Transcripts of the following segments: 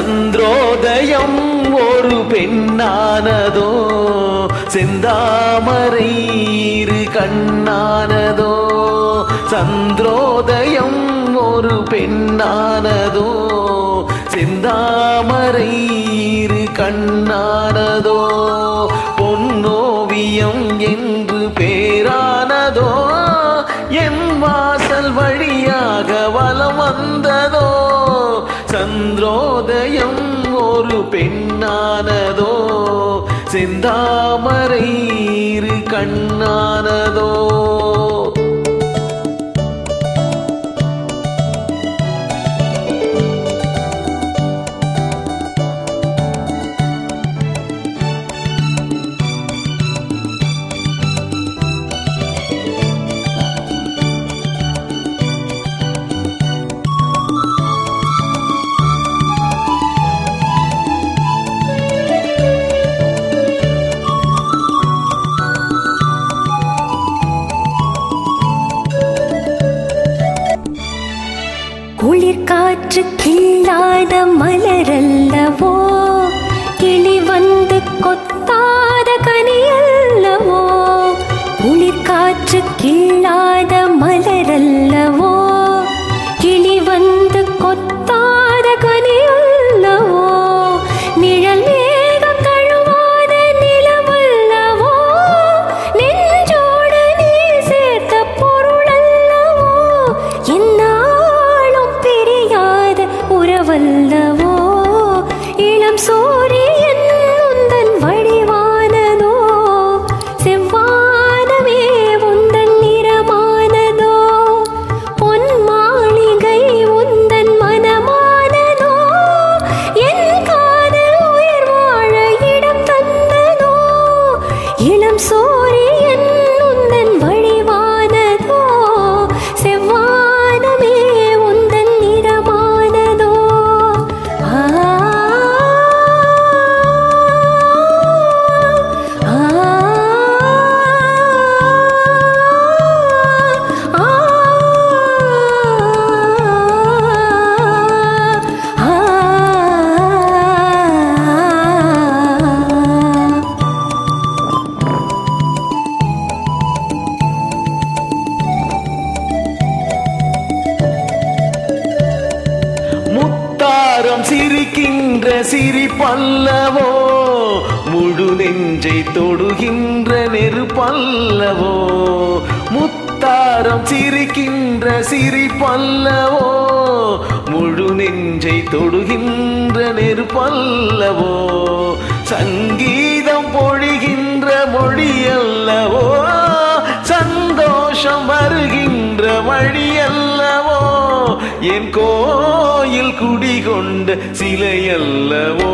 சந்திரோதயம் ஒரு பெண்ணானதோ செந்தாமரை இரு கண்ணானதோ சந்திரோதயம் ஒரு பெண்ணானதோ செந்தாமரை இரு கண்ணானதோ பொன்னோவியம் என்று பேரானதோ என் வாசல் வழியாக வலம் வந்ததோ சந்திரோதயம் ஒரு பெண்ணானதோ செந்தாமரை இரு கண்ணானதோ குளிர் காற்று கில்லாத மலரல்லவோ கிளி வந்து கொத்தாத கனியல்லவோ குளிர் காற்று கில்லாத மலரல்லவோ கிளி வந்து கொத்தாத கனியல்லவோ நிழல் மேகம் தழுவாத நிலவல்லவோ நெஞ்சோடு நீ சேர்த்த பொருளல்லவோ என்ன உறவல்லவோ இளம் சூரியன் உந்தன் வடிவானதோ செவ்வானமே உந்தன் நிறமானதோ பொன் மாளிகை உந்தன் மனமானதோ என் காதல் உயிர் வாழ இடம் தந்ததோ இளம் சூரியன் உந்தன் வடிவானதோ செவ்வானமே உந்தன் நிறமா சிரிக்கின்ற சிரிப்பல்லவோ முழு நெஞ்சை தொடுகின்ற நெருப்பல்லவோ முத்தாரம் சிரிக்கின்ற சிரிப்பல்லவோ முழு நெஞ்சை தொடுகின்ற நெருப்பல்லவோ சங்கீதம் பொழிகின்ற மொழியல்லவோ சந்தோஷம் வருகின்ற வழியல்லவோ என் கோயில் குடிகொண்ட சிலையல்லவோ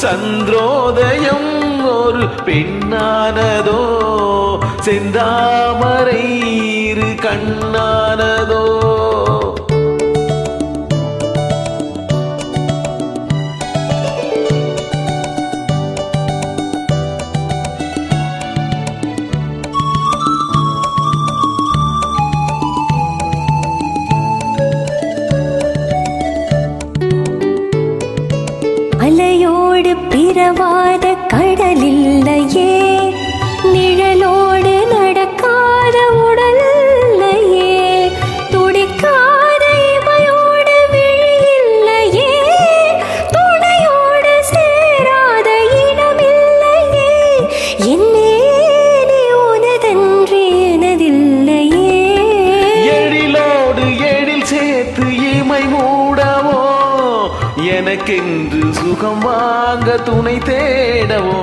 சந்திரோதயம் ஒரு பெண்ணானதோ செந்தாமரை இரு கண்ணானதோ அலையோடு பிறவாத கடலில்லையே நிழலோடு நடக்காத உடல்லையே துடிக்காத இமையோடு விழியில்லையே துணையோடு சேராத இடமில்லையே என்னே நீ உனதன்றி எனதில்லையே எழிலோடு எழில் சேர்த்து இமை மூடவோ எனக்கென்று சுகம் வாங்க துணை தேடவோ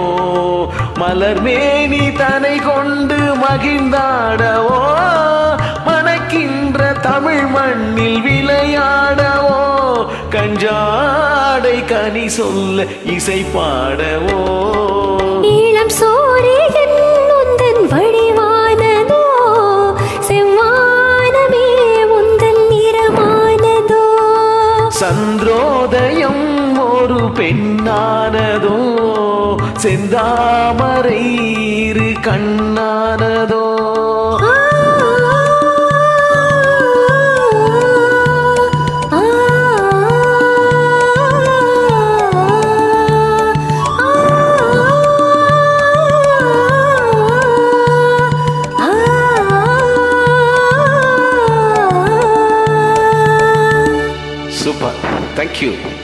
மலர் மேனி தனை கொண்டு மகிழ்ந்தாடவோ மணக்கின்ற தமிழ் மண்ணில் விளையாடவோ கஞ்சாடை கனி சொல்ல இசை பாடவோ இளம் சூரியன் உந்தன் வடிவானதோ செவ்வானமே உந்தன் நிறமானதோ சந்திரோதயம் ஒரு பெண்ணானதோ செந்தாமரை இரு கண்ணானதோ தேங்க்யூ